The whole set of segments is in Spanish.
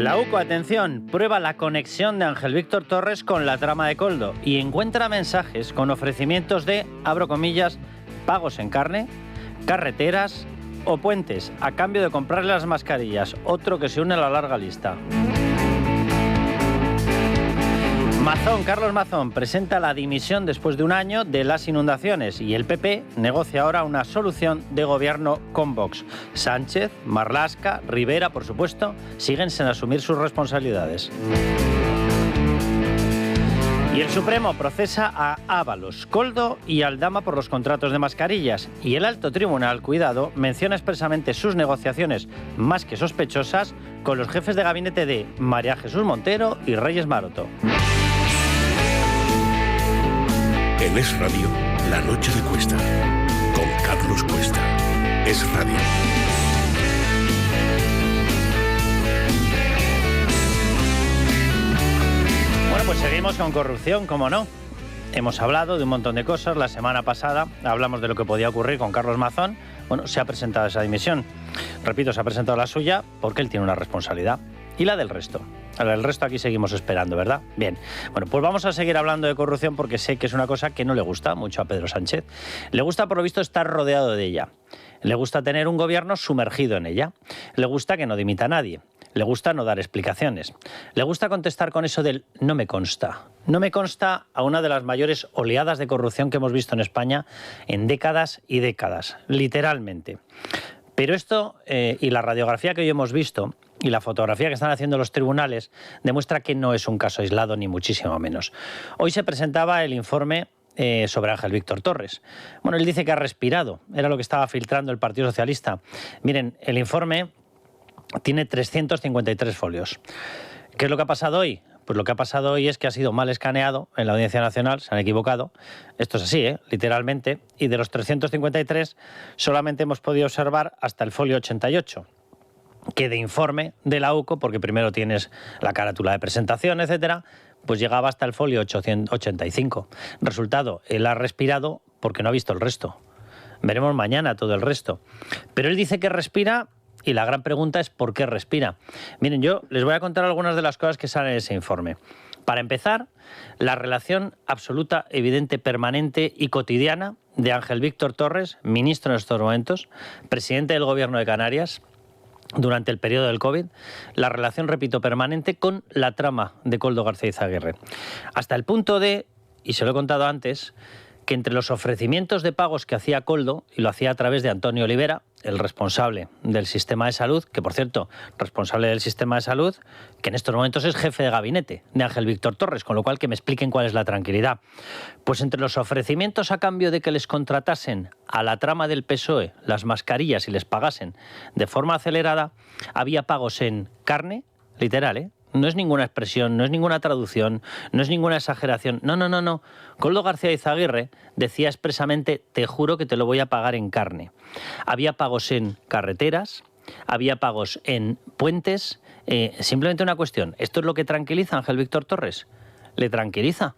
La UCO, atención, prueba la conexión de Ángel Víctor Torres con la trama de Koldo y encuentra mensajes con ofrecimientos de, abro comillas, pagos en carne, carreteras o puentes a cambio de comprarle las mascarillas, otro que se une a la larga lista. Carlos Mazón presenta la dimisión después de un año de las inundaciones y el PP negocia ahora una solución de gobierno con Vox. Sánchez, Marlaska, Rivera, por supuesto, siguen sin asumir sus responsabilidades. Y el Supremo procesa a Ábalos, Koldo y Aldama por los contratos de mascarillas. Y el Alto Tribunal, cuidado, menciona expresamente sus negociaciones más que sospechosas con los jefes de gabinete de María Jesús Montero y Reyes Maroto. En Es Radio, La Noche de Cuesta, con Carlos Cuesta. Es Radio. Bueno, pues seguimos con corrupción, ¿cómo no? Hemos hablado de un montón de cosas. La semana pasada hablamos de lo que podía ocurrir con Carlos Mazón. Bueno, se ha presentado esa dimisión. Repito, se ha presentado la suya porque él tiene una responsabilidad. Y la del resto. El resto aquí seguimos esperando, ¿verdad? Bien. Bueno, pues vamos a seguir hablando de corrupción porque sé que es una cosa que no le gusta mucho a Pedro Sánchez. Le gusta, por lo visto, estar rodeado de ella. Le gusta tener un gobierno sumergido en ella. Le gusta que no dimita a nadie. Le gusta no dar explicaciones. Le gusta contestar con eso del no me consta. No me consta a una de las mayores oleadas de corrupción que hemos visto en España en décadas y décadas, literalmente. Pero esto y la radiografía que hoy hemos visto y la fotografía que están haciendo los tribunales demuestra que no es un caso aislado ni muchísimo menos. Hoy se presentaba el informe sobre Ángel Víctor Torres. Bueno, él dice que ha respirado, era lo que estaba filtrando el Partido Socialista. Miren, el informe tiene 353 folios. ¿Qué es lo que ha pasado hoy? Pues lo que ha pasado hoy es que ha sido mal escaneado en la Audiencia Nacional, se han equivocado. Esto es así, literalmente. Y de los 353 solamente hemos podido observar hasta el folio 88. Que de informe de la UCO, porque primero tienes la carátula de presentación, etcétera, pues llegaba hasta el folio 885. Resultado, él ha respirado porque no ha visto el resto. Veremos mañana todo el resto. Pero él dice que respira y la gran pregunta es ¿por qué respira? Miren, yo les voy a contar algunas de las cosas que salen en ese informe. Para empezar, la relación absoluta, evidente, permanente y cotidiana de Ángel Víctor Torres, ministro en estos momentos, presidente del Gobierno de Canarias, durante el periodo del COVID, la relación, repito, permanente con la trama de Koldo García Izaguirre. Hasta el punto de, y se lo he contado antes, que entre los ofrecimientos de pagos que hacía Koldo, y lo hacía a través de Antonio Olivera, el responsable del sistema de salud, que por cierto, responsable del sistema de salud, que en estos momentos es jefe de gabinete de Ángel Víctor Torres, con lo cual que me expliquen cuál es la tranquilidad. Pues entre los ofrecimientos a cambio de que les contratasen a la trama del PSOE las mascarillas y les pagasen de forma acelerada, había pagos en carne, literal, No es ninguna expresión, no es ninguna traducción, no es ninguna exageración. No. Koldo García Izaguirre decía expresamente, te juro que te lo voy a pagar en carne. Había pagos en carreteras, había pagos en puentes. Simplemente una cuestión, ¿esto es lo que tranquiliza a Ángel Víctor Torres? ¿Le tranquiliza?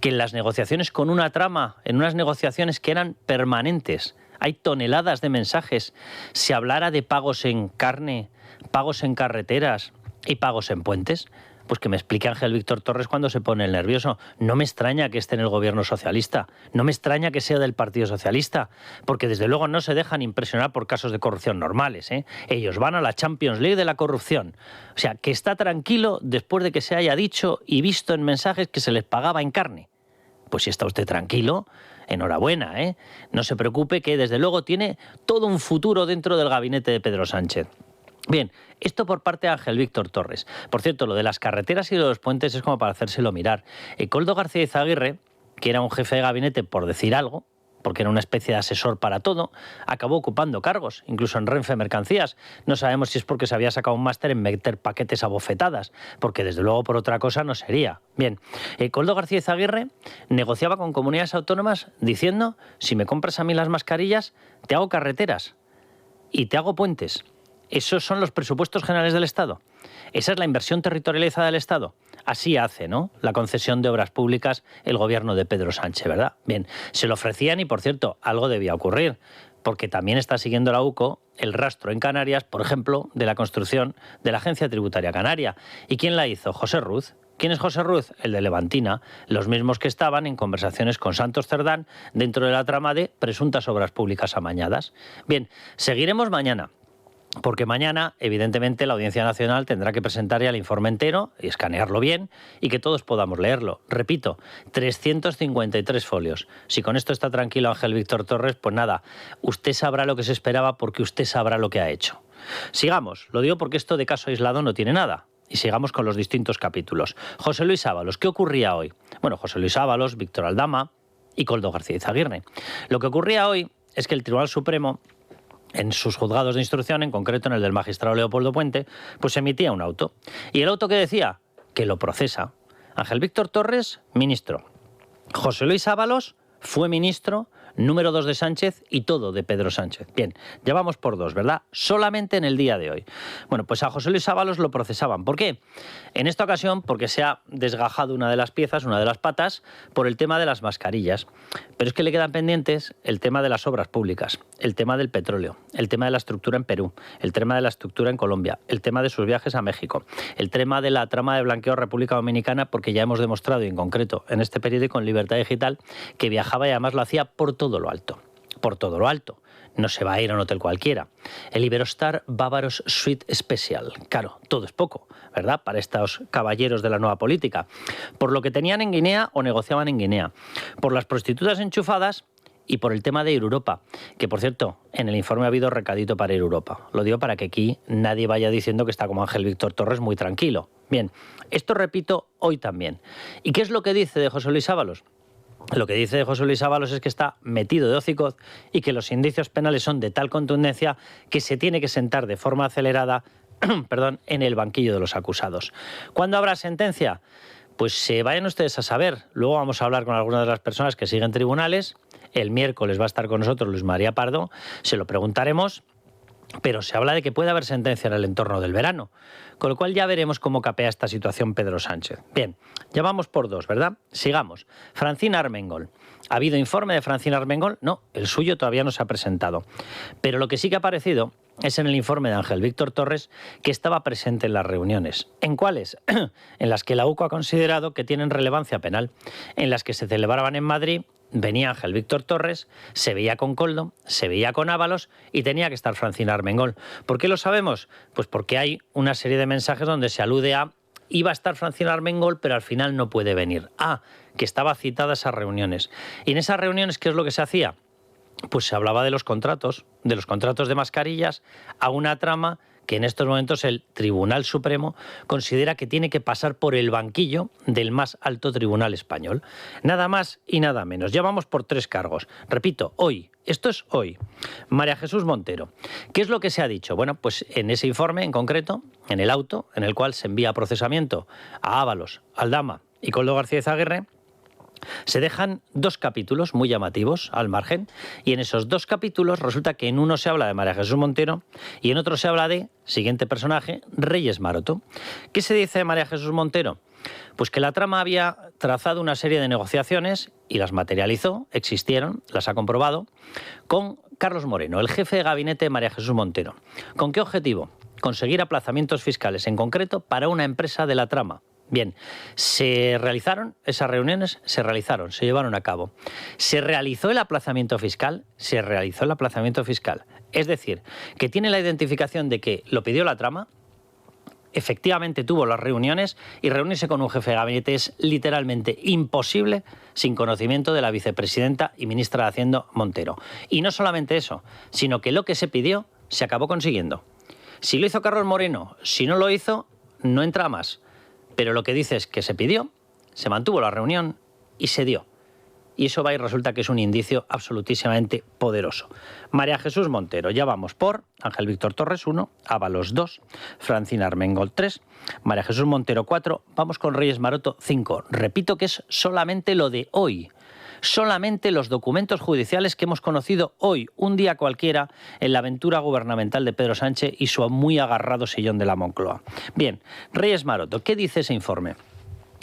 Que en las negociaciones con una trama, en unas negociaciones que eran permanentes, hay toneladas de mensajes, se hablara de pagos en carne, pagos en carreteras y pagos en puentes, pues que me explique Ángel Víctor Torres cuando se pone el nervioso. No me extraña que esté en el gobierno socialista, no me extraña que sea del Partido Socialista, porque desde luego no se dejan impresionar por casos de corrupción normales, Ellos van a la Champions League de la corrupción. O sea, que está tranquilo después de que se haya dicho y visto en mensajes que se les pagaba en carne. Pues si está usted tranquilo, enhorabuena, No se preocupe que desde luego tiene todo un futuro dentro del gabinete de Pedro Sánchez. Bien, esto por parte de Ángel Víctor Torres. Por cierto, lo de las carreteras y de los puentes es como para hacérselo mirar. Koldo García Izaguirre, que era un jefe de gabinete por decir algo, porque era una especie de asesor para todo, acabó ocupando cargos, incluso en Renfe Mercancías. No sabemos si es porque se había sacado un máster en meter paquetes a bofetadas, porque desde luego por otra cosa no sería. Bien, Koldo García Izaguirre negociaba con comunidades autónomas diciendo, si me compras a mí las mascarillas, te hago carreteras y te hago puentes. Esos son los presupuestos generales del Estado. Esa es la inversión territorializada del Estado. Así hace, la concesión de obras públicas el gobierno de Pedro Sánchez, ¿verdad? Bien, se lo ofrecían y, por cierto, algo debía ocurrir, porque también está siguiendo la UCO el rastro en Canarias, por ejemplo, de la construcción de la Agencia Tributaria Canaria. ¿Y quién la hizo? José Ruz. ¿Quién es José Ruz? El de Levantina, los mismos que estaban en conversaciones con Santos Cerdán dentro de la trama de presuntas obras públicas amañadas. Bien, seguiremos mañana. Porque mañana, evidentemente, la Audiencia Nacional tendrá que presentar ya el informe entero y escanearlo bien y que todos podamos leerlo. Repito, 353 folios. Si con esto está tranquilo Ángel Víctor Torres, pues nada, usted sabrá lo que se esperaba porque usted sabrá lo que ha hecho. Sigamos, lo digo porque esto de caso aislado no tiene nada. Y sigamos con los distintos capítulos. José Luis Ábalos, ¿qué ocurría hoy? Bueno, José Luis Ábalos, Víctor Aldama y Koldo García Izaguirre. Lo que ocurría hoy es que el Tribunal Supremo, en sus juzgados de instrucción, en concreto en el del magistrado Leopoldo Puente, pues emitía un auto. ¿Y el auto qué decía? Que lo procesa. Ángel Víctor Torres, ministro. José Luis Ábalos fue ministro, número 2 de Sánchez y todo de Pedro Sánchez. Bien, ya vamos por 2, ¿verdad? Solamente en el día de hoy. Bueno, pues a José Luis Ábalos lo procesaban. ¿Por qué? En esta ocasión porque se ha desgajado una de las piezas, una de las patas, por el tema de las mascarillas. Pero es que le quedan pendientes el tema de las obras públicas, el tema del petróleo, el tema de la estructura en Perú, el tema de la estructura en Colombia, el tema de sus viajes a México, el tema de la trama de blanqueo a República Dominicana, porque ya hemos demostrado, y en concreto en este periódico, en Libertad Digital, que viajaba y además lo hacía por todo lo alto. Por todo lo alto. No se va a ir a un hotel cualquiera. El Iberostar Bávaros Suite Special. Claro, todo es poco, ¿verdad? Para estos caballeros de la nueva política. Por lo que tenían en Guinea o negociaban en Guinea. Por las prostitutas enchufadas y por el tema de Europa. Que, por cierto, en el informe ha habido recadito para Europa. Lo digo para que aquí nadie vaya diciendo que está como Ángel Víctor Torres muy tranquilo. Bien, esto repito hoy también. ¿Y qué es lo que dice de José Luis Ábalos? Lo que dice José Luis Ábalos es que está metido de hocicoz y que los indicios penales son de tal contundencia que se tiene que sentar de forma acelerada en el banquillo de los acusados. ¿Cuándo habrá sentencia? Pues vayan ustedes a saber. Luego vamos a hablar con algunas de las personas que siguen tribunales. El miércoles va a estar con nosotros Luis María Pardo. Se lo preguntaremos. Pero se habla de que puede haber sentencia en el entorno del verano, con lo cual ya veremos cómo capea esta situación Pedro Sánchez. Bien, ya vamos por 2, ¿verdad? Sigamos. Francina Armengol. ¿Ha habido informe de Francina Armengol? No, el suyo todavía no se ha presentado. Pero lo que sí que ha aparecido es en el informe de Ángel Víctor Torres, que estaba presente en las reuniones. ¿En cuáles? En las que la UCO ha considerado que tienen relevancia penal, en las que se celebraban en Madrid. Venía Ángel Víctor Torres, se veía con Koldo, se veía con Ábalos y tenía que estar Francina Armengol. ¿Por qué lo sabemos? Pues porque hay una serie de mensajes donde se alude a iba a estar Francina Armengol, pero al final no puede venir. Que estaba citada a esas reuniones. Y en esas reuniones, ¿qué es lo que se hacía? Pues se hablaba de los contratos de mascarillas, a una trama que en estos momentos el Tribunal Supremo considera que tiene que pasar por el banquillo del más alto tribunal español. Nada más y nada menos. Ya vamos por 3 cargos. Repito, hoy. Esto es hoy. María Jesús Montero. ¿Qué es lo que se ha dicho? Bueno, pues en ese informe en concreto, en el auto, en el cual se envía a procesamiento a Ábalos, Aldama y Koldo García Izaguirre, se dejan 2 capítulos muy llamativos al margen y en esos 2 capítulos resulta que en uno se habla de María Jesús Montero y en otro se habla de, siguiente personaje, Reyes Maroto. ¿Qué se dice de María Jesús Montero? Pues que la trama había trazado una serie de negociaciones y las materializó, existieron, las ha comprobado, con Carlos Moreno, el jefe de gabinete de María Jesús Montero. ¿Con qué objetivo? Conseguir aplazamientos fiscales, en concreto para una empresa de la trama. Bien, se realizaron esas reuniones, se llevaron a cabo. ¿Se realizó el aplazamiento fiscal? Se realizó el aplazamiento fiscal. Es decir, que tiene la identificación de que lo pidió la trama, efectivamente tuvo las reuniones y reunirse con un jefe de gabinete es literalmente imposible sin conocimiento de la vicepresidenta y ministra de Hacienda Montero. Y no solamente eso, sino que lo que se pidió se acabó consiguiendo. Si lo hizo Carlos Moreno, si no lo hizo, no entra más. Pero lo que dice es que se pidió, se mantuvo la reunión y se dio. Y eso va y resulta que es un indicio absolutísimamente poderoso. María Jesús Montero, ya vamos por Ángel Víctor Torres 1, Ábalos 2, Francina Armengol 3, María Jesús Montero 4, vamos con Reyes Maroto 5. Repito que es solamente lo de hoy. Solamente los documentos judiciales que hemos conocido hoy, un día cualquiera, en la aventura gubernamental de Pedro Sánchez y su muy agarrado sillón de la Moncloa. Bien, Reyes Maroto, ¿qué dice ese informe?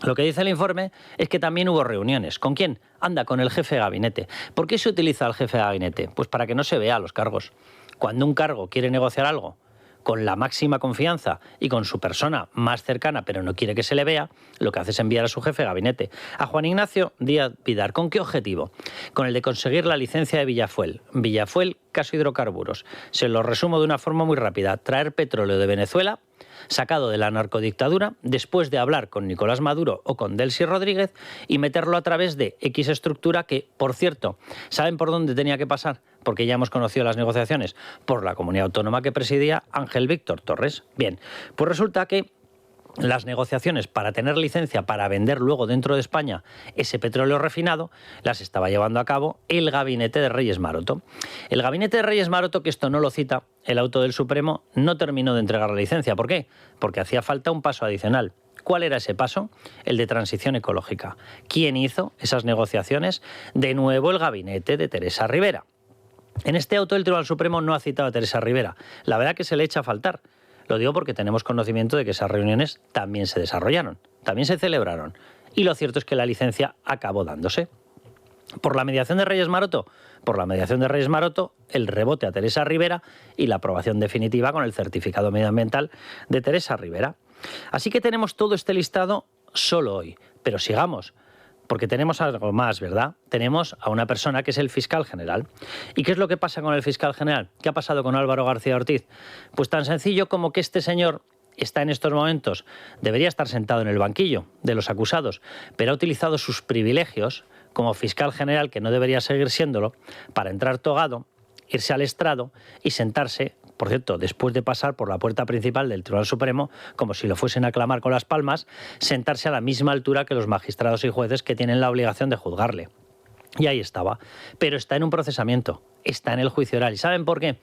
Lo que dice el informe es que también hubo reuniones. ¿Con quién? Anda, con el jefe de gabinete. ¿Por qué se utiliza al jefe de gabinete? Pues para que no se vea a los cargos. Cuando un cargo quiere negociar algo con la máxima confianza y con su persona más cercana, pero no quiere que se le vea, lo que hace es enviar a su jefe de gabinete, a Juan Ignacio Díaz Vidar. ¿Con qué objetivo? Con el de conseguir la licencia de Villafuel. Villafuel, caso hidrocarburos. Se lo resumo de una forma muy rápida. Traer petróleo de Venezuela, sacado de la narcodictadura, después de hablar con Nicolás Maduro o con Delcy Rodríguez, y meterlo a través de X estructura que, por cierto, ¿saben por dónde tenía que pasar? Porque ya hemos conocido las negociaciones, por la comunidad autónoma que presidía Ángel Víctor Torres. Bien, pues resulta que las negociaciones para tener licencia para vender luego dentro de España ese petróleo refinado las estaba llevando a cabo el gabinete de Reyes Maroto. El gabinete de Reyes Maroto, que esto no lo cita el auto del Supremo, no terminó de entregar la licencia. ¿Por qué? Porque hacía falta un paso adicional. ¿Cuál era ese paso? El de transición ecológica. ¿Quién hizo esas negociaciones? De nuevo el gabinete de Teresa Rivera. En este auto del Tribunal Supremo no ha citado a Teresa Rivera. La verdad que se le echa a faltar. Lo digo porque tenemos conocimiento de que esas reuniones también se desarrollaron, también se celebraron. Y lo cierto es que la licencia acabó dándose. ¿Por la mediación de Reyes Maroto? Por la mediación de Reyes Maroto, el rebote a Teresa Rivera y la aprobación definitiva con el certificado medioambiental de Teresa Rivera. Así que tenemos todo este listado solo hoy. Pero sigamos, porque tenemos algo más, ¿verdad? Tenemos a una persona que es el fiscal general. ¿Y qué es lo que pasa con el fiscal general? ¿Qué ha pasado con Álvaro García Ortiz? Pues tan sencillo como que este señor está en estos momentos, debería estar sentado en el banquillo de los acusados, pero ha utilizado sus privilegios como fiscal general, que no debería seguir siéndolo, para entrar togado, irse al estrado y sentarse, por cierto, después de pasar por la puerta principal del Tribunal Supremo, como si lo fuesen a aclamar con las palmas, sentarse a la misma altura que los magistrados y jueces que tienen la obligación de juzgarle. Y ahí estaba. Pero está en un procesamiento, está en el juicio oral. ¿Y saben por qué?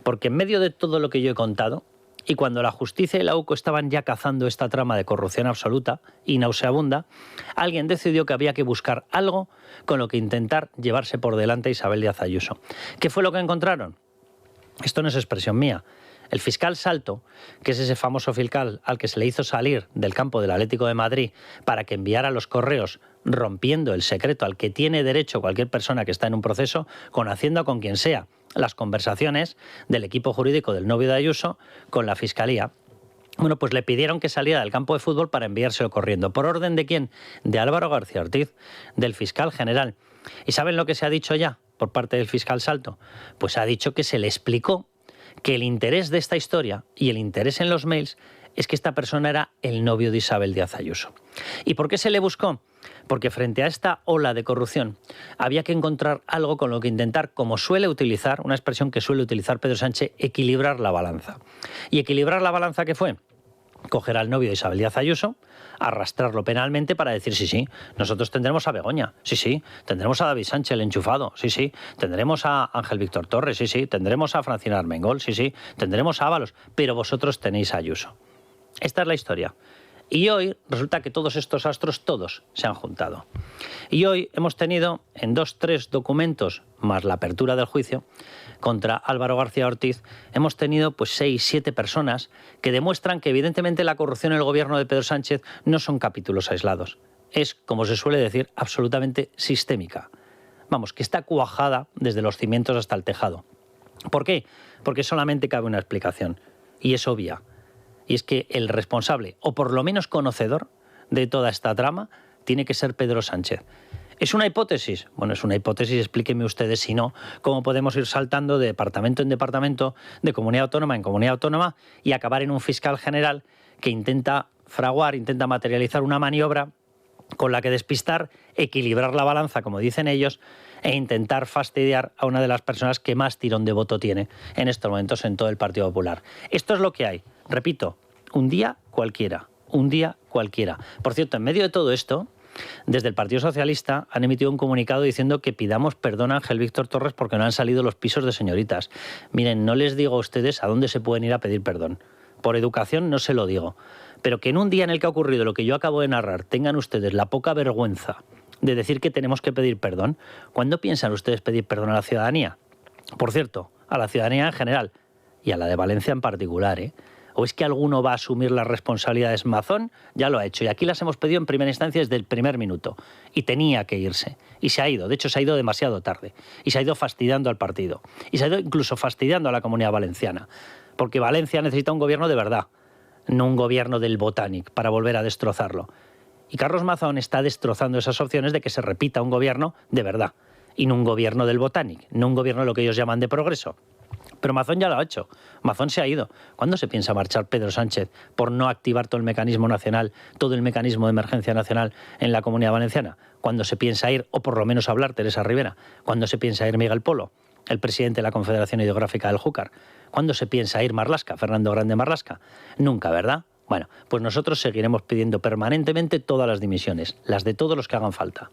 Porque en medio de todo lo que yo he contado, y cuando la justicia y la UCO estaban ya cazando esta trama de corrupción absoluta y nauseabunda, alguien decidió que había que buscar algo con lo que intentar llevarse por delante a Isabel Díaz Ayuso. ¿Qué fue lo que encontraron? Esto no es expresión mía. El fiscal Salto, que es ese famoso fiscal al que se le hizo salir del campo del Atlético de Madrid para que enviara los correos rompiendo el secreto al que tiene derecho cualquier persona que está en un proceso, con Hacienda o con quien sea, las conversaciones del equipo jurídico del novio de Ayuso con la Fiscalía. Bueno, pues le pidieron que saliera del campo de fútbol para enviárselo corriendo. ¿Por orden de quién? De Álvaro García Ortiz, del fiscal general. ¿Y saben lo que se ha dicho ya por parte del fiscal Salto? Pues ha dicho que se le explicó que el interés de esta historia y el interés en los mails es que esta persona era el novio de Isabel Díaz Ayuso. ¿Y por qué se le buscó? Porque frente a esta ola de corrupción había que encontrar algo con lo que intentar, como suele utilizar, una expresión que suele utilizar Pedro Sánchez, equilibrar la balanza. ¿Y equilibrar la balanza qué fue? Coger al novio de Isabel Díaz Ayuso, arrastrarlo penalmente para decir sí, nosotros tendremos a Begoña, sí, tendremos a David Sánchez el enchufado, sí, tendremos a Ángel Víctor Torres, sí, tendremos a Francina Armengol, sí, tendremos a Ábalos, pero vosotros tenéis a Ayuso. Esta es la historia. Y hoy resulta que todos estos astros, todos se han juntado. Y hoy hemos tenido en 2-3 documentos, más la apertura del juicio, contra Álvaro García Ortiz, hemos tenido pues 6-7 personas que demuestran que evidentemente la corrupción en el gobierno de Pedro Sánchez no son capítulos aislados. Es, como se suele decir, absolutamente sistémica. Vamos, que está cuajada desde los cimientos hasta el tejado. ¿Por qué? Porque solamente cabe una explicación, y es obvia. Y es que el responsable, o por lo menos conocedor de toda esta trama, tiene que ser Pedro Sánchez. ¿Es una hipótesis? Bueno, es una hipótesis, explíquenme ustedes si no, cómo podemos ir saltando de departamento en departamento, de comunidad autónoma en comunidad autónoma y acabar en un fiscal general que intenta fraguar, intenta materializar una maniobra con la que despistar, equilibrar la balanza, como dicen ellos, e intentar fastidiar a una de las personas que más tirón de voto tiene en estos momentos en todo el Partido Popular. Esto es lo que hay. Repito, un día cualquiera. Por cierto, en medio de todo esto, desde el Partido Socialista han emitido un comunicado diciendo que pidamos perdón a Ángel Víctor Torres porque no han salido los pisos de señoritas. Miren, no les digo a ustedes a dónde se pueden ir a pedir perdón. Por educación no se lo digo. Pero que en un día en el que ha ocurrido lo que yo acabo de narrar tengan ustedes la poca vergüenza de decir que tenemos que pedir perdón, ¿cuándo piensan ustedes pedir perdón a la ciudadanía? Por cierto, a la ciudadanía en general y a la de Valencia en particular, ¿O es que alguno va a asumir las responsabilidades? Mazón ya lo ha hecho y aquí las hemos pedido en primera instancia desde el primer minuto y tenía que irse y se ha ido, de hecho se ha ido demasiado tarde y se ha ido fastidiando al partido y se ha ido incluso fastidiando a la Comunidad Valenciana, porque Valencia necesita un gobierno de verdad, no un gobierno del Botànic para volver a destrozarlo. Y Carlos Mazón está destrozando esas opciones de que se repita un gobierno de verdad y no un gobierno del Botànic, no un gobierno de lo que ellos llaman de progreso. Pero Mazón ya lo ha hecho. Mazón se ha ido. ¿Cuándo se piensa marchar Pedro Sánchez por no activar todo el mecanismo nacional, todo el mecanismo de emergencia nacional en la Comunidad Valenciana? ¿Cuándo se piensa ir, o por lo menos hablar, Teresa Rivera? ¿Cuándo se piensa ir Miguel Polo, el presidente de la Confederación Hidrográfica del Júcar? ¿Cuándo se piensa ir Marlaska, Fernando Grande Marlaska? Nunca, ¿verdad? Bueno, pues nosotros seguiremos pidiendo permanentemente todas las dimisiones, las de todos los que hagan falta.